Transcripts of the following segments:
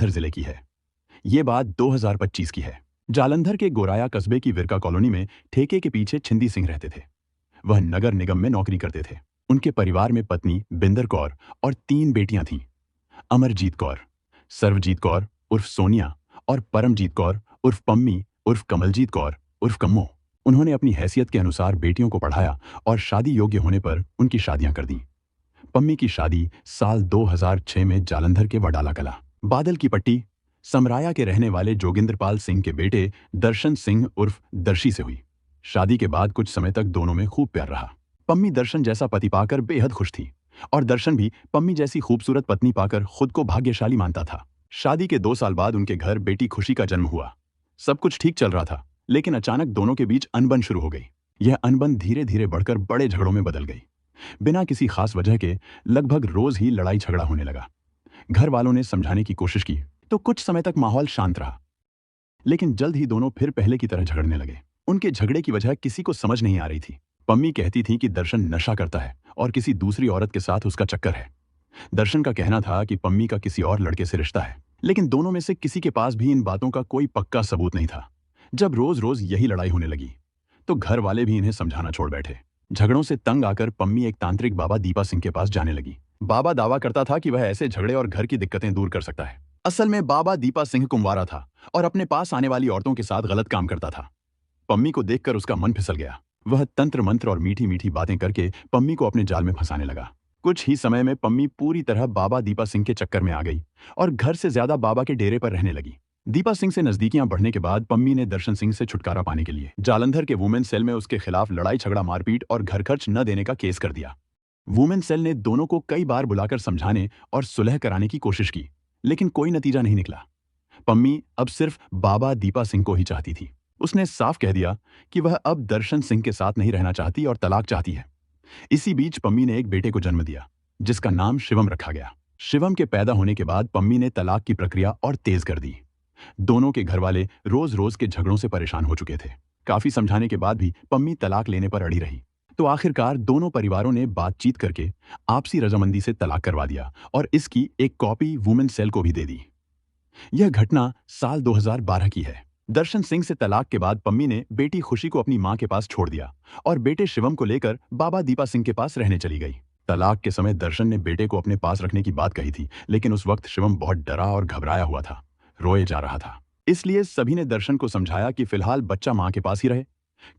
जालंधर जिले की है। ये बात 2025 की है। जालंधर के गोराया कस्बे की विरका कॉलोनी में ठेके के पीछे छिंदी सिंह रहते थे। वह नगर निगम में नौकरी करते थे। उनके परिवार में पत्नी बिंदर कौर और 3 बेटियां थीं। अमरजीत कौर, सर्वजीत कौर उर्फ सोनिया और परमजीत कौर उर्फ पम्मी उर्फ कमलजीत कौर उर्फ कम्मो। उन्होंने अपनी हैसियत के अनुसार बेटियों को पढ़ाया और शादी योग्य होने पर उनकी शादियां कर दी। पम्मी की शादी साल 2006 में जालंधर के वडाला कला बादल की पट्टी समराया के रहने वाले जोगिंद्रपाल सिंह के बेटे दर्शन सिंह उर्फ दर्शी से हुई। शादी के बाद कुछ समय तक दोनों में खूब प्यार रहा। पम्मी दर्शन जैसा पति पाकर बेहद खुश थी और दर्शन भी पम्मी जैसी खूबसूरत पत्नी पाकर खुद को भाग्यशाली मानता था। शादी के 2 साल बाद उनके घर बेटी खुशी का जन्म हुआ। सब कुछ ठीक चल रहा था, लेकिन अचानक दोनों के बीच अनबन शुरू हो गई। यह अनबन धीरे धीरे बढ़कर बड़े झगड़ों में बदल गई। बिना किसी खास वजह के लगभग रोज ही लड़ाई झगड़ा होने लगा। घर वालों ने समझाने की कोशिश की तो कुछ समय तक माहौल शांत रहा, लेकिन जल्द ही दोनों फिर पहले की तरह झगड़ने लगे। उनके झगड़े की वजह किसी को समझ नहीं आ रही थी। पम्मी कहती थी कि दर्शन नशा करता है और किसी दूसरी औरत के साथ उसका चक्कर है। दर्शन का कहना था कि पम्मी का किसी और लड़के से रिश्ता है, लेकिन दोनों में से किसी के पास भी इन बातों का कोई पक्का सबूत नहीं था। जब रोज रोज यही लड़ाई होने लगी तो घर वाले भी इन्हें समझाना छोड़ बैठे। झगड़ों से तंग आकर पम्मी एक तांत्रिक बाबा दीपा सिंह के पास जाने लगी। बाबा दावा करता था कि वह ऐसे झगड़े और घर की दिक्कतें दूर कर सकता है। असल में बाबा दीपा सिंह कुंवारा था और अपने पास आने वाली औरतों के साथ गलत काम करता था। पम्मी को देखकर उसका मन फिसल गया। वह तंत्र मंत्र और मीठी मीठी बातें करके पम्मी को अपने जाल में फंसाने लगा। कुछ ही समय में पम्मी पूरी तरह बाबा दीपा सिंह के चक्कर में आ गई और घर से ज्यादा बाबा के डेरे पर रहने लगी। दीपा सिंह से नजदीकियां बढ़ने के बाद पम्मी ने दर्शन सिंह से छुटकारा पाने के लिए जालंधर के वुमेन सेल में उसके खिलाफ लड़ाई झगड़ा मारपीट और घर खर्च न देने का केस कर दिया। वुमेन सेल ने दोनों को कई बार बुलाकर समझाने और सुलह कराने की कोशिश की, लेकिन कोई नतीजा नहीं निकला। पम्मी अब सिर्फ बाबा दीपा सिंह को ही चाहती थी। उसने साफ कह दिया कि वह अब दर्शन सिंह के साथ नहीं रहना चाहती और तलाक चाहती है। इसी बीच पम्मी ने एक बेटे को जन्म दिया जिसका नाम शिवम रखा गया। शिवम के पैदा होने के बाद पम्मी ने तलाक की प्रक्रिया और तेज कर दी। दोनों के घर वाले रोज रोज के झगड़ों से परेशान हो चुके थे। काफी समझाने के बाद भी पम्मी तलाक लेने पर अड़ी रही, तो आखिरकार दोनों परिवारों ने बातचीत करके आपसी रजामंदी से तलाक करवा दिया और इसकी एक कॉपी वुमेन सेल को भी दे दी। यह घटना साल 2012 की है। दर्शन सिंह से तलाक के बाद पम्मी ने बेटी खुशी को अपनी मां के पास छोड़ दिया और बेटे शिवम को लेकर बाबा दीपा सिंह के पास रहने चली गई। तलाक के समय दर्शन ने बेटे को अपने पास रखने की बात कही थी, लेकिन उस वक्त शिवम बहुत डरा और घबराया हुआ था, रोए जा रहा था। इसलिए सभी ने दर्शन को समझाया कि फिलहाल बच्चा मां के पास ही रहे,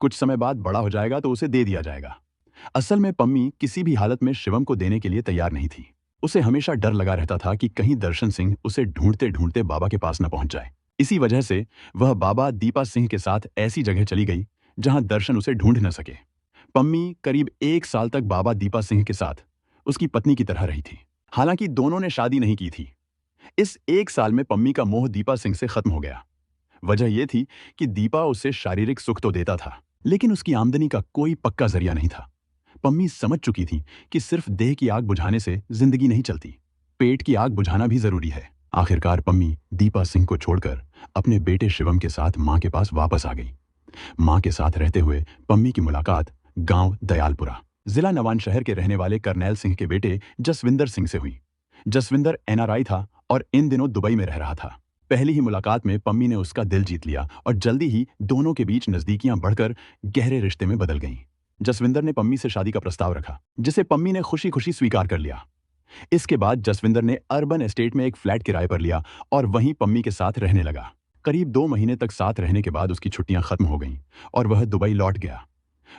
कुछ समय बाद बड़ा हो जाएगा तो उसे दे दिया जाएगा। असल में पम्मी किसी भी हालत में शिवम को देने के लिए तैयार नहीं थी। उसे हमेशा डर लगा रहता था कि कहीं दर्शन सिंह उसे ढूंढते ढूंढते बाबा के पास न पहुंच जाए। इसी वजह से वह बाबा दीपा सिंह के साथ ऐसी जगह चली गई जहां दर्शन उसे ढूंढ न सके। पम्मी करीब 1 साल तक बाबा दीपा सिंह के साथ उसकी पत्नी की तरह रही थी। हालांकि दोनों ने शादी नहीं की थी। इस 1 साल में पम्मी का मोह दीपा सिंह से खत्म हो गया। वजह यह थी कि दीपा उसे शारीरिक सुख तो देता था, लेकिन उसकी आमदनी का कोई पक्का जरिया नहीं था। पम्मी समझ चुकी थी कि सिर्फ देह की आग बुझाने से जिंदगी नहीं चलती, पेट की आग बुझाना भी जरूरी है। आखिरकार पम्मी दीपा सिंह को छोड़कर अपने बेटे शिवम के साथ मां के पास वापस आ गई। मां के साथ रहते हुए पम्मी की मुलाकात गांव दयालपुरा, जिला नवानशहर के रहने वाले करनैल सिंह के बेटे जसविंदर सिंह से हुई। जसविंदर एनआरआई था और इन दिनों दुबई में रह रहा था। पहली ही मुलाकात में पम्मी ने उसका दिल जीत लिया और जल्दी ही दोनों के बीच नजदीकियां बढ़कर गहरे रिश्ते में बदल गईं। जसविंदर ने पम्मी से शादी का प्रस्ताव रखा, जिसे पम्मी ने खुशी खुशी स्वीकार कर लिया। इसके बाद जसविंदर ने अर्बन एस्टेट में एक फ्लैट किराए पर लिया और वहीं पम्मी के साथ रहने लगा। करीब 2 महीने तक साथ रहने के बाद उसकी छुट्टियां खत्म हो गईं और वह दुबई लौट गया।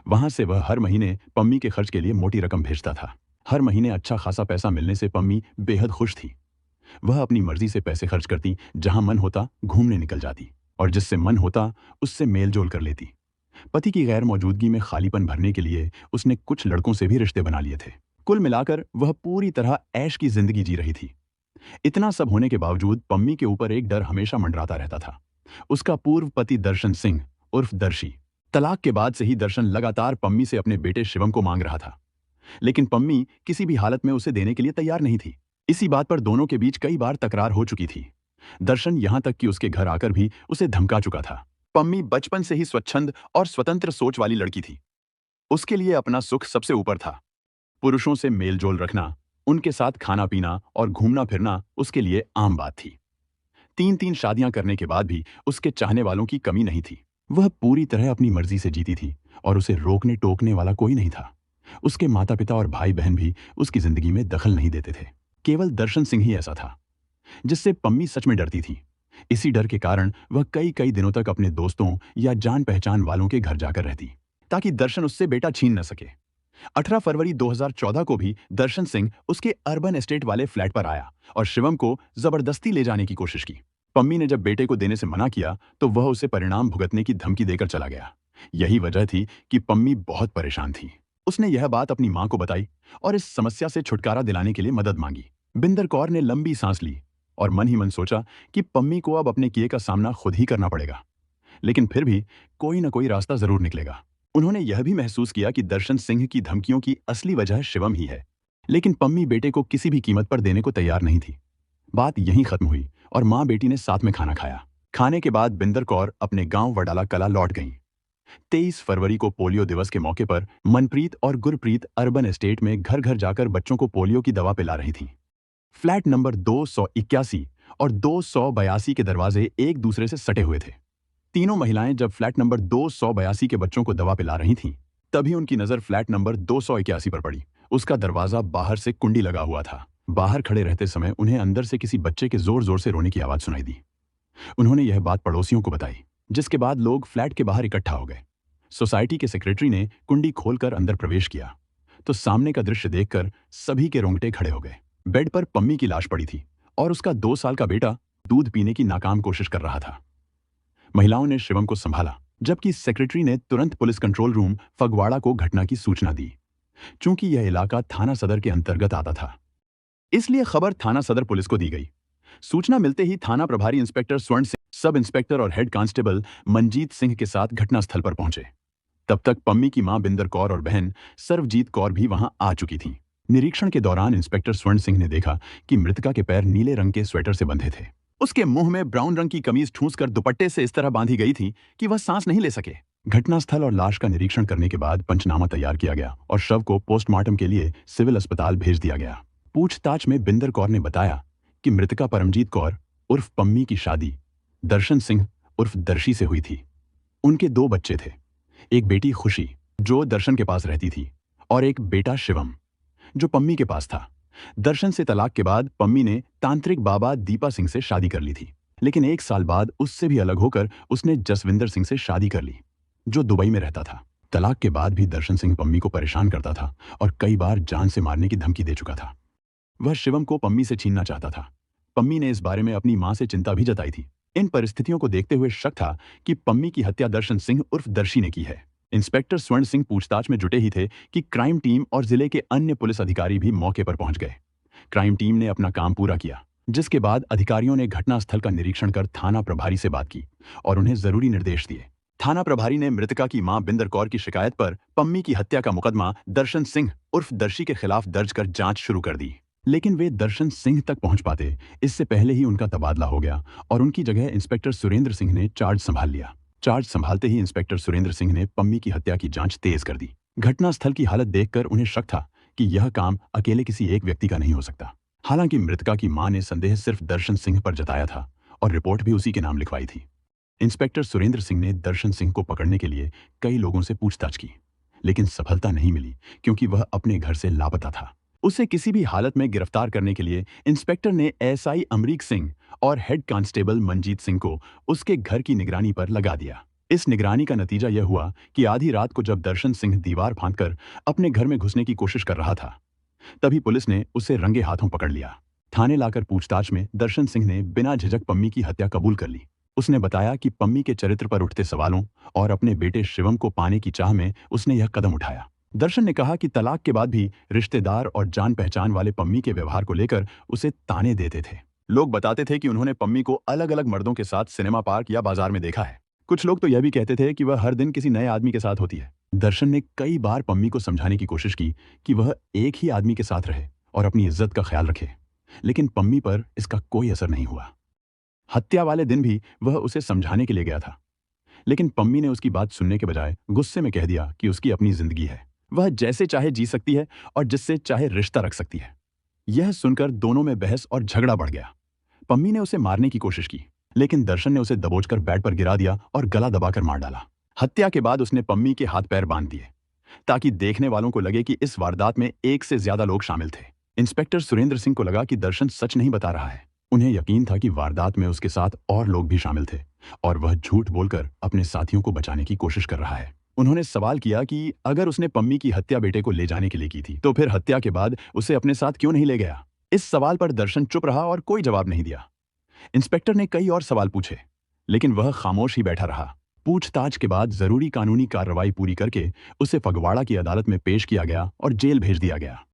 वहां से वह हर महीने पम्मी के खर्च के लिए मोटी रकम भेजता था। हर महीने अच्छा खासा पैसा मिलने से पम्मी बेहद खुश थी। वह अपनी मर्जी से पैसे खर्च करती, जहां मन होता घूमने निकल जाती और जिससे मन होता उससे मेल जोल कर लेती। पति की गैर मौजूदगी में खालीपन भरने के लिए उसने कुछ लड़कों से भी रिश्ते बना लिए थे। कुल मिलाकर वह पूरी तरह ऐश की जिंदगी जी रही थी। इतना सब होने के बावजूद पम्मी के ऊपर एक डर हमेशा मंडराता रहता था। उसका पूर्व पति दर्शन सिंह उर्फ दर्शी। तलाक के बाद से ही दर्शन लगातार पम्मी से अपने बेटे शिवम को मांग रहा था, लेकिन पम्मी किसी भी हालत में उसे देने के लिए तैयार नहीं थी। इसी बात पर दोनों के बीच कई बार तकरार हो चुकी थी। दर्शन यहां तक कि उसके घर आकर भी उसे धमका चुका था। पम्मी बचपन से ही स्वच्छंद और स्वतंत्र सोच वाली लड़की थी। उसके लिए अपना सुख सबसे ऊपर था। पुरुषों से मेलजोल रखना, उनके साथ खाना पीना और घूमना फिरना उसके लिए आम बात थी। 3-3 शादियां करने के बाद भी उसके चाहने वालों की कमी नहीं थी। वह पूरी तरह अपनी मर्जी से जीती थी और उसे रोकने टोकने वाला कोई नहीं था। उसके माता पिता और भाई बहन भी उसकी जिंदगी में दखल नहीं देते थे। केवल दर्शन सिंह ही ऐसा था जिससे पम्मी सच में डरती थी। इसी डर के कारण वह कई कई दिनों तक अपने दोस्तों या जान पहचान वालों के घर जाकर रहती ताकि दर्शन उससे बेटा छीन न सके। 18 फरवरी 2014 को भी दर्शन सिंह उसके अर्बन एस्टेट वाले फ्लैट पर आया और शिवम को जबरदस्ती ले जाने की कोशिश की। पम्मी ने जब बेटे को देने से मना किया तो वह उसे परिणाम भुगतने की धमकी देकर चला गया। यही वजह थी कि पम्मी बहुत परेशान थी। उसने यह बात अपनी मां को बताई और इस समस्या से छुटकारा दिलाने के लिए मदद मांगी। बिंदर कौर ने लंबी सांस ली और मन ही मन सोचा कि पम्मी को अब अपने किए का सामना खुद ही करना पड़ेगा, लेकिन फिर भी कोई न कोई रास्ता जरूर निकलेगा। उन्होंने यह भी महसूस किया कि दर्शन सिंह की धमकियों की असली वजह शिवम ही है, लेकिन पम्मी बेटे को किसी भी कीमत पर देने को तैयार नहीं थी। बात यहीं खत्म हुई और मां बेटी ने साथ में खाना खाया। खाने के बाद बिंदर कौर अपने गांव वडाला कला लौट गईं। 23 फरवरी को पोलियो दिवस के मौके पर मनप्रीत और गुरप्रीत अर्बन एस्टेट में घर घर जाकर बच्चों को पोलियो की दवा पिला रही थीं। फ्लैट नंबर 281 और 282 के दरवाजे एक दूसरे से सटे हुए थे। तीनों महिलाएं जब फ्लैट नंबर 282 के बच्चों को दवा पिला रही थीं, तभी उनकी नजर फ्लैट नंबर 281 पर पड़ी। उसका दरवाजा बाहर से कुंडी लगा हुआ था। बाहर खड़े रहते समय उन्हें अंदर से किसी बच्चे के जोर जोर से रोने की आवाज सुनाई दी। उन्होंने यह बात पड़ोसियों को बताई, जिसके बाद लोग फ्लैट के बाहर इकट्ठा हो गए। सोसाइटी के सेक्रेटरी ने कुंडी खोलकर अंदर प्रवेश किया तो सामने का दृश्य देखकर सभी के रोंगटे खड़े हो गए। बेड पर पम्मी की लाश पड़ी थी और उसका 2 साल का बेटा दूध पीने की नाकाम कोशिश कर रहा था। महिलाओं ने शिवम को संभाला, जबकि सेक्रेटरी ने तुरंत पुलिस कंट्रोल रूम फगवाड़ा को घटना की सूचना दी। चूंकि यह इलाका थाना सदर के अंतर्गत आता था, इसलिए खबर थाना सदर पुलिस को दी गई। सूचना मिलते ही थाना प्रभारी इंस्पेक्टर स्वर्ण सिंह, सब इंस्पेक्टर और हेड कांस्टेबल मनजीत सिंह के साथ घटनास्थल पर पहुंचे। तब तक पम्मी की मां बिंदर कौर और बहन सर्वजीत कौर भी वहां आ चुकी थीं। निरीक्षण के दौरान इंस्पेक्टर स्वर्ण सिंह ने देखा कि मृतका के पैर नीले रंग के स्वेटर से बंधे थे। उसके मुंह में ब्राउन रंग की कमीज ठूंसकर दुपट्टे से इस तरह बांधी गई थी कि वह सांस नहीं ले सके। घटनास्थल और लाश का निरीक्षण करने के बाद पंचनामा तैयार किया गया और शव को पोस्टमार्टम के लिए सिविल अस्पताल भेज दिया गया। पूछताछ में बिंदर कौर ने बताया कि मृतका परमजीत कौर उर्फ पम्मी की शादी दर्शन सिंह उर्फ दर्शी से हुई थी। उनके 2 बच्चे थे, एक बेटी खुशी जो दर्शन के पास रहती थी और एक बेटा शिवम जो पम्मी के पास था। दर्शन से तलाक के बाद पम्मी ने तांत्रिक बाबा दीपा सिंह से शादी कर ली थी, लेकिन 1 साल बाद उससे भी अलग होकर उसने जसविंदर सिंह से शादी कर ली जो दुबई में रहता था। तलाक के बाद भी दर्शन सिंह पम्मी को परेशान करता था और कई बार जान से मारने की धमकी दे चुका था। वह शिवम को पम्मी से छीनना चाहता था। पम्मी ने इस बारे में अपनी मां से चिंता भी जताई थी। इन परिस्थितियों को देखते हुए शक था कि पम्मी की हत्या दर्शन सिंह उर्फ दर्शी ने की है। इंस्पेक्टर स्वर्ण सिंह पूछताछ में जुटे ही थे कि क्राइम टीम और जिले के अन्य पुलिस अधिकारी भी मौके पर पहुंच गए। क्राइम टीम ने अपना काम पूरा किया, जिसके बाद अधिकारियों ने घटनास्थल का निरीक्षण कर थाना प्रभारी से बात की और उन्हें जरूरी निर्देश दिए। थाना प्रभारी ने मृतका की मां बिंदर कौर की शिकायत पर पम्मी की हत्या का मुकदमा दर्शन सिंह उर्फ दर्शी के खिलाफ दर्ज कर जांच शुरू कर दी, लेकिन वे दर्शन सिंह तक पहुंच पाते इससे पहले ही उनका तबादला हो गया और उनकी जगह इंस्पेक्टर सुरेंद्र सिंह ने चार्ज संभाल लिया। चार्ज संभालते ही इंस्पेक्टर सुरेंद्र सिंह ने पम्मी की हत्या की जांच तेज कर दी। घटनास्थल की हालत देखकर उन्हें शक था कि यह काम अकेले किसी एक व्यक्ति का नहीं हो सकता। हालांकि मृतका की मां ने संदेह सिर्फ दर्शन सिंह पर जताया था और रिपोर्ट भी उसी के नाम लिखवाई थी। इंस्पेक्टर सुरेंद्र सिंह ने दर्शन सिंह को पकड़ने के लिए कई लोगों से पूछताछ की, लेकिन सफलता नहीं मिली क्योंकि वह अपने घर से लापता था। उसे किसी भी हालत में गिरफ्तार करने के लिए इंस्पेक्टर ने एसआई अमरीक सिंह और हेड कांस्टेबल मनजीत सिंह को उसके घर की निगरानी पर लगा दिया। इस निगरानी का नतीजा यह हुआ कि आधी रात को जब दर्शन सिंह दीवार फांदकर अपने घर में घुसने की कोशिश कर रहा था, तभी पुलिस ने उसे रंगे हाथों पकड़ लिया। थाने लाकर पूछताछ में दर्शन सिंह ने बिना झिझक पम्मी की हत्या कबूल कर ली। उसने बताया कि पम्मी के चरित्र पर उठते सवालों और अपने बेटे शिवम को पाने की चाह में उसने यह कदम उठाया। दर्शन ने कहा कि तलाक के बाद भी रिश्तेदार और जान पहचान वाले पम्मी के व्यवहार को लेकर उसे ताने देते थे। लोग बताते थे कि उन्होंने पम्मी को अलग अलग मर्दों के साथ सिनेमा पार्क या बाजार में देखा है। कुछ लोग तो यह भी कहते थे कि वह हर दिन किसी नए आदमी के साथ होती है। दर्शन ने कई बार पम्मी को समझाने की कोशिश की कि वह एक ही आदमी के साथ रहे और अपनी इज्जत का ख्याल रखे, लेकिन पम्मी पर इसका कोई असर नहीं हुआ। हत्या वाले दिन भी वह उसे समझाने के लिए गया था, लेकिन पम्मी ने उसकी बात सुनने के बजाय गुस्से में कह दिया कि उसकी अपनी जिंदगी है, वह जैसे चाहे जी सकती है और जिससे चाहे रिश्ता रख सकती है। यह सुनकर दोनों में बहस और झगड़ा बढ़ गया। पम्मी ने उसे मारने की कोशिश की, लेकिन दर्शन ने उसे दबोचकर बेड पर गिरा दिया और गला दबाकर मार डाला। हत्या के बाद उसने पम्मी के हाथ पैर बांध दिए ताकि देखने वालों को लगे कि इस वारदात में एक से ज्यादा लोग शामिल थे। इंस्पेक्टर सुरेंद्र सिंह को लगा कि दर्शन सच नहीं बता रहा है। उन्हें यकीन था कि वारदात में उसके साथ और लोग भी शामिल थे और वह झूठ बोलकर अपने साथियों को बचाने की कोशिश कर रहा है। उन्होंने सवाल किया कि अगर उसने पम्मी की हत्या बेटे को ले जाने के लिए की थी तो फिर हत्या के बाद उसे अपने साथ क्यों नहीं ले गया। इस सवाल पर दर्शन चुप रहा और कोई जवाब नहीं दिया। इंस्पेक्टर ने कई और सवाल पूछे लेकिन वह खामोश ही बैठा रहा। पूछताछ के बाद जरूरी कानूनी कार्रवाई पूरी करके उसे फगवाड़ा की अदालत में पेश किया गया और जेल भेज दिया गया।